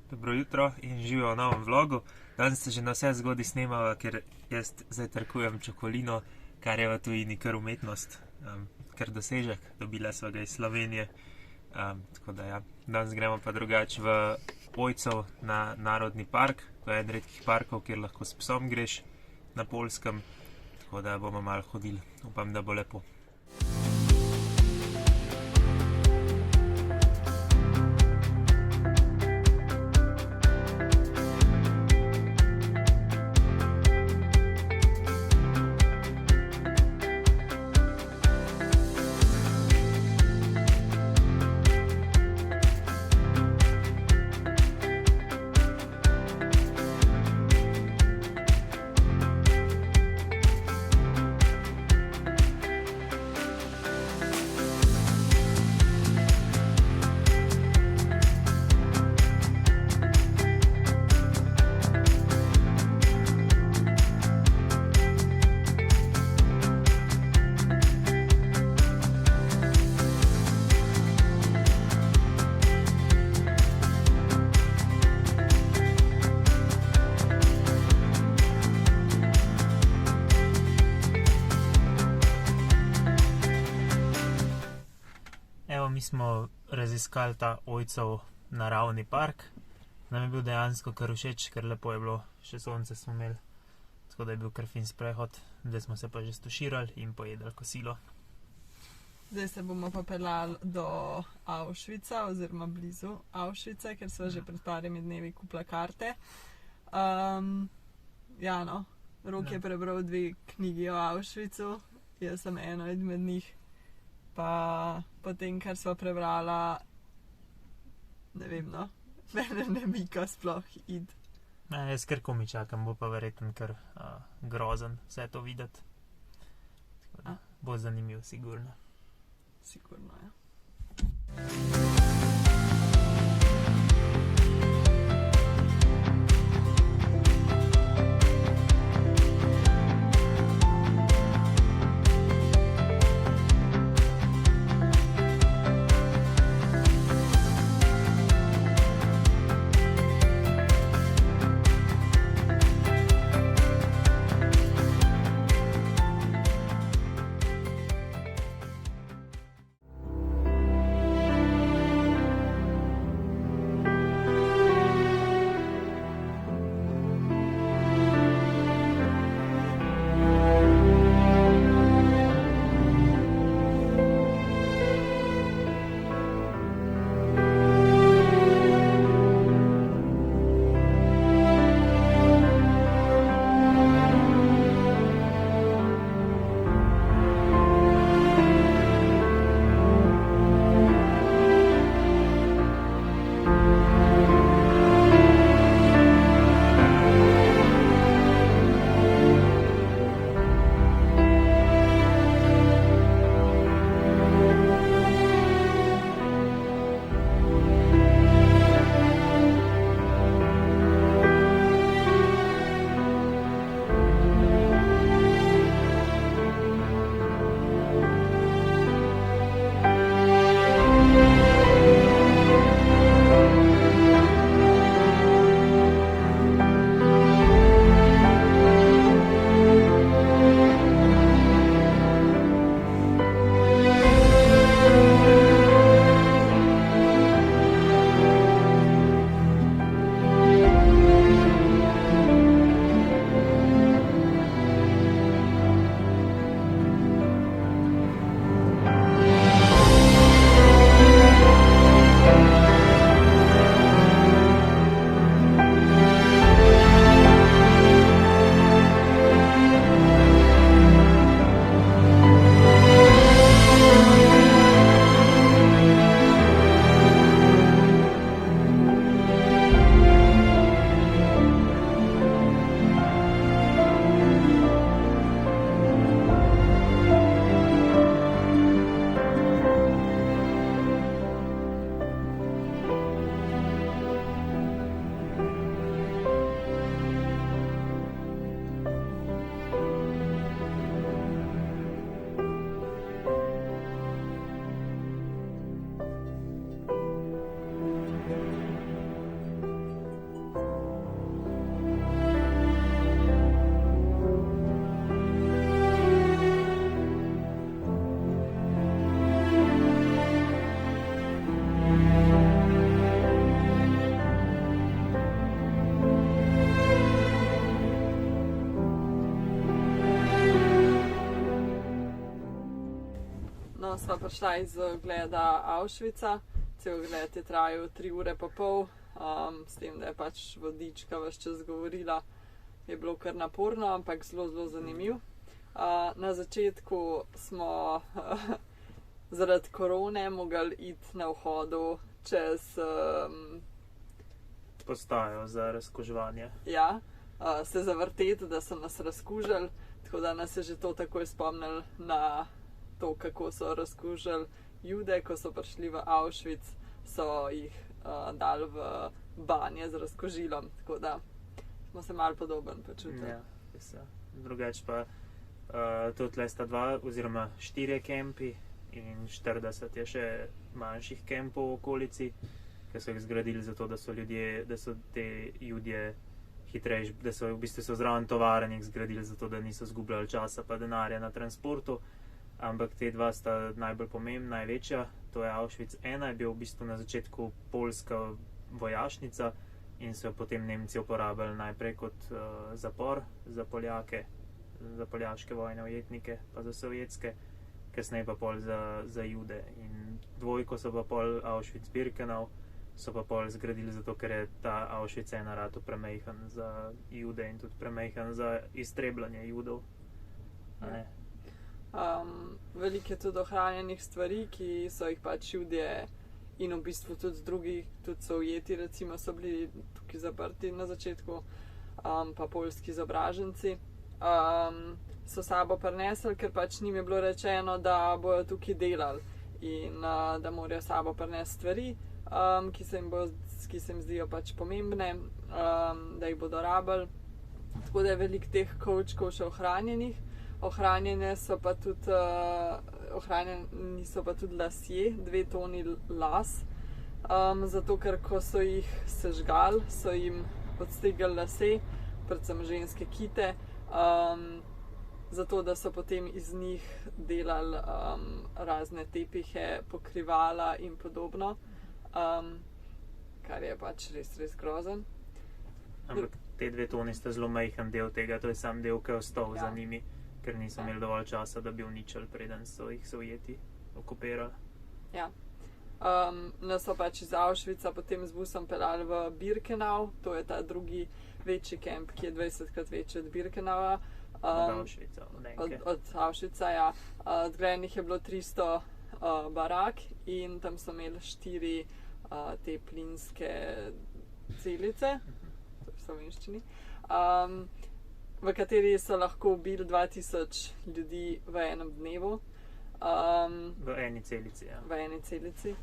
Dobro jutro in živijo v novem vlogu. Danes se že na vse zgodi snemava, ker jaz zdaj trkujem čokolino, kar je v tujini kar umetnost, kar dosežek. Dobila sva ga iz Slovenije. Tako da ja, danes gremo pa drugače v Ojcev na narodni park. To je en redkih parkov, kjer lahko s psom greš na Poljskem. Tako da bomo malo hodili. Upam, da bo lepo. Evo, mi smo raziskali ta Ojcev naravni park. Nam je bil dejansko kar všeč, ker lepo je bilo, še sonce smo imeli, tako da je bil kar fin sprehod. Zdaj smo se pa že stuširali in pojedli kosilo. Zdaj se bomo pa peljali do Auschwitza oziroma blizu Auschwitza, ker so že pred parimi dnevi kupila karte. Ja no, Rok je prebral 2 knjigi o Auschwitzu, jaz sem eno izmed njih. Pa potem, kar sva prebrala, ne vem no, mene ne mika sploh id. Jaz kar komaj čakam, bo pa verjetno kar grozen vse to videti. Tako da bo zanimiv, sigurno. Sigurno, ja. prišla iz ogleda Auschwitza. Cel ogled je trajal 3 ure pa pol, s tem, da je pač vodička vse čas govorila. Je bilo kar naporno, ampak zelo, zelo zanimiv. Na začetku smo zaradi korone mogli iti na vhodu čez Postajo za razkoževanje. ja, se zavrteti, da so nas razkužili, tako da nas je že to takoj spomnil na to, kako so razkužili Jude, ko so prišli v Auschwitz, so jih dali v banje z razkožilom, tako da smo se malo podoben počutili. Ja, drugače pa tudi tle sta 2 oziroma 4 kempi in 40 je še manjših kempov v okolici, ki so jih zgradili zato, da so te Judje hitrejši, da so v bistvu so zraven tovarn jih zgradili zato, da niso zgubljali časa pa denarja na transportu. Ampak te 2 sta najbolj pomembna, največja. To je Auschwitz 1, je bil v bistvu na začetku poljska vojašnica in so jo potem Nemci uporabljali najprej kot zapor za Poljake, za poljaške vojne ujetnike, pa za sovjetske, kasneje pa pol za Jude. In 2 so pa pol Auschwitz-Birkenau, so pa pol zgradili zato, ker je ta Auschwitz 1 ratu premejhan za Jude in tudi premejhan za iztrebljanje Judov. Ja. Veliko je tudi ohranjenih stvari, ki so jih pač Judje in v bistvu tudi drugi, tudi Sovjeti recimo so bili tukaj zaprti na začetku, pa poljski izobraženci, so sabo prinesli, ker pač njim je bilo rečeno, da bojo tukaj delali in da morajo sabo prinesti stvari, ki se jim zdijo pač pomembne, da jih bodo rabili. Tako da je veliko teh kovčkov še ohranjenih. Ohranjeni so pa tudi lasje, 2 toni las, zato ker ko so jih sežgali, so jim odstegali lase, predvsem ženske kite, zato da so potem iz njih delali razne tepihe, pokrivala in podobno, kar je pač res, res grozen. Ampak te 2 toni sta zelo majhen del tega, to je sam del, ki je ostal za njimi, ker niso imeli dovolj časa, da bi uničili, preden so jih Sovjeti okupirali. Ja. Nas so pač iz Auschwitza potem z busom peljali v Birkenau, to je ta drugi večji kemp, ki je 20krat večji od Birkenaua. Od Auschwitza, od Auschwitza, ja. Zgrajenih je bilo 300 barak in tam so imeli 4 te plinske celice, to je v slovenščini, v kateri so lahko ubili 2000 ljudi v enem dnevu. V eni celici, ja. V eni celici.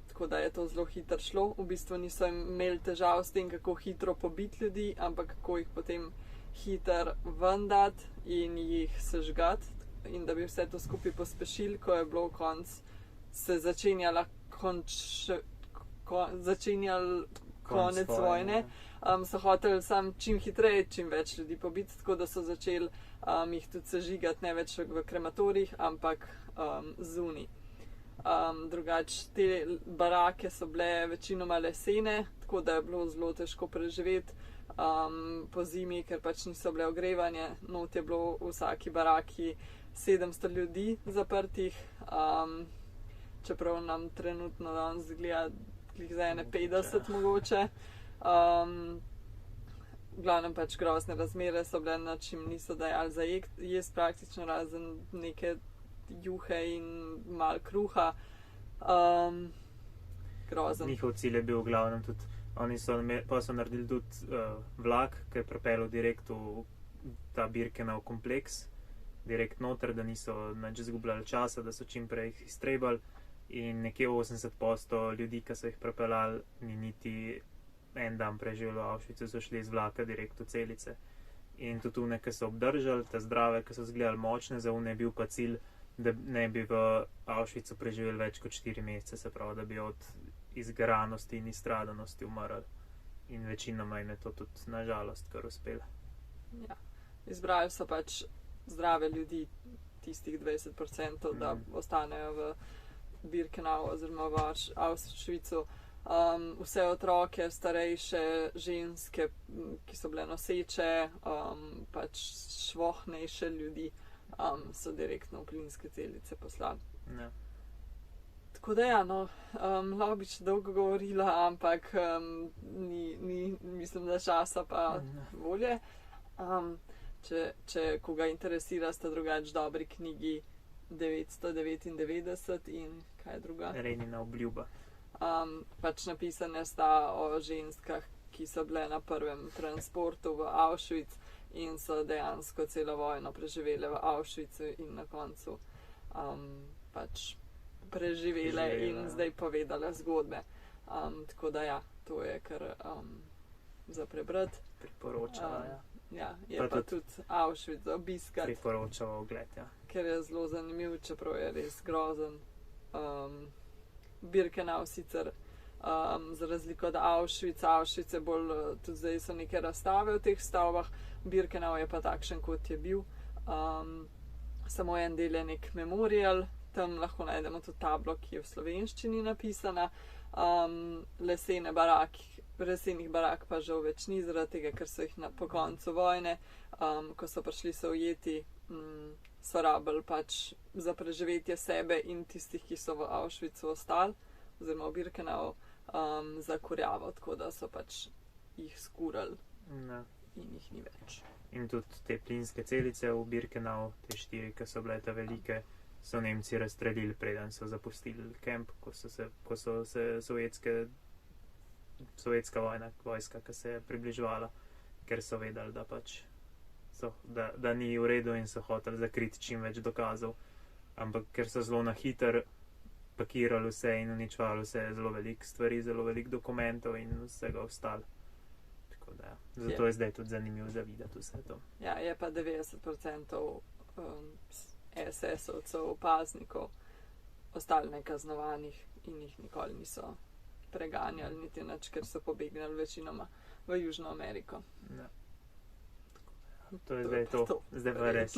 Tako da je to zelo hitro šlo. V bistvu niso imeli težav s tem, kako hitro pobiti ljudi, ampak kako jih potem hitro vendati in jih sežgati. In da bi vse to skupaj pospešili, ko je bilo konc, se začenjal konec vojne. So hoteli sam čim hitreje, čim več ljudi pobiti, tako da so začeli jih tudi sežigati, ne več v krematorijih, ampak zunaj. Drugače, te barake so bile večinoma lesene, tako da je bilo zelo težko preživeti po zimi, ker pač niso bile ogrevanje. Not je bilo v vsaki baraki 700 ljudi zaprtih, čeprav nam trenutno danes zgleda za 51 mogoče. V glavnem pač grozne razmere so bile, na čim niso dajali za jesti praktično, razen neke juhe in malo kruha. Grozen. Njihov cilj je bil v glavnem tudi, oni so naredili tudi vlak, ki je pripeljal direkt v ta Birkenau kompleks, direkt noter, da niso nič izgubljali časa, da so čim prej jih iztrebali, in nekje 80% ljudi, ki so jih pripeljali, ni niti en dan preživeli v Auschwitzu, so šli iz vlaka direkt v celice. In tudi une, ki so obdržali, te zdrave, ki so izgledali močne, za une je bil pa cilj, da ne bi v Auschwitzu preživeli več kot 4 mesece, se pravi, da bi od izgaranosti in izstradanosti umrli. In večinoma jim je to tudi nažalost kar uspelo. Ja. Izbrali so pač zdrave ljudi, tistih 20%, da ostanejo v Birkenau oziroma v Auschwitzu. Vse otroke, starejše, ženske, ki so bile noseče, pač švohnejše ljudi, so direktno v plinske celice poslali. Ja. Tako da ja, no, lahko bi še dolgo govorila, ampak ni, mislim, da časa pa volje. Če koga interesira, sta drugač dobri knjigi 999 in kaj druga. Renina obljuba. Pač napisane sta o ženskah, ki so bile na prvem transportu v Auschwitz in so dejansko celo vojno preživele v Auschwitzu in na koncu pač preživele in zdaj povedale zgodbe. Tako da ja, to je kar za prebrati. Priporočala, ja. Ja, je pa tudi Auschwitz obiskati. Priporočala ogled, ja. Ker je zelo zanimiv, čeprav je res grozen. Birkenau sicer, za razliko od Auschwitz je bolj, tudi zdaj so neke razstave v teh stavbah, Birkenau je pa takšen, kot je bil. Samo en del je nek memorial, tam lahko najdemo tudi tablo, ki je v slovenščini napisana. Lesenih barak pa žal več ni, zaradi tega, ker so jih po koncu vojne, ko so prišli Sovjeti, so rabili pač za preživetje sebe in tistih, ki so v Auschwitzu ostali, oziroma v Birkenau, za kurjavo, tako da so pač jih skurali in jih ni več. In tudi te plinske celice v Birkenau, te 4, ki so bile ta velike, so Nemci razstrelili, preden so zapustili kamp, ko so se sovjetska vojska, ki se je približevala, ker so vedeli, da pač da ni v redu in so hoteli zakriti čim več dokazov. Ampak ker so zelo na hitro pakirali vse in uničevali vse, zelo veliko stvari, zelo veliko dokumentov in vsega ostalo. Tako da, zato je zdaj tudi zanimivo zavideti vse to. Ja, je pa 90% SS-ovcev, opaznikov, ostali nekaznovanih in jih nikoli niso preganjali, niti nič, ker so pobegnili večinoma v Južno Ameriko. Ja. To je zdaj to. Zdaj pa res.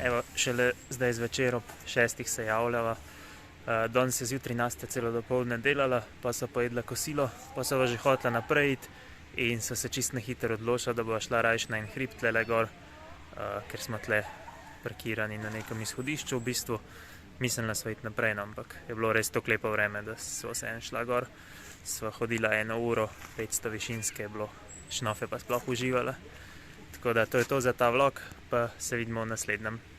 Evo, šele zdaj zvečer ob 6 se javljava. Danes je zjutraj Nastja celo dopoldne delala, pa so pojedla kosilo, pa so že hotela naprej iti in so se čist na hitro odločila, da bo šla rajš na en hrib tlele gor, ker smo tle parkirani na nekem izhodišču v bistvu. Mislila sva iti naprej, ampak je bilo res tako lepo vreme, da sva se en šla gor. Sva hodila 1 uro, 500 višinske je bilo, šnofe pa sploh uživala. Tako da to je to za ta vlog, pa se vidimo v naslednjem.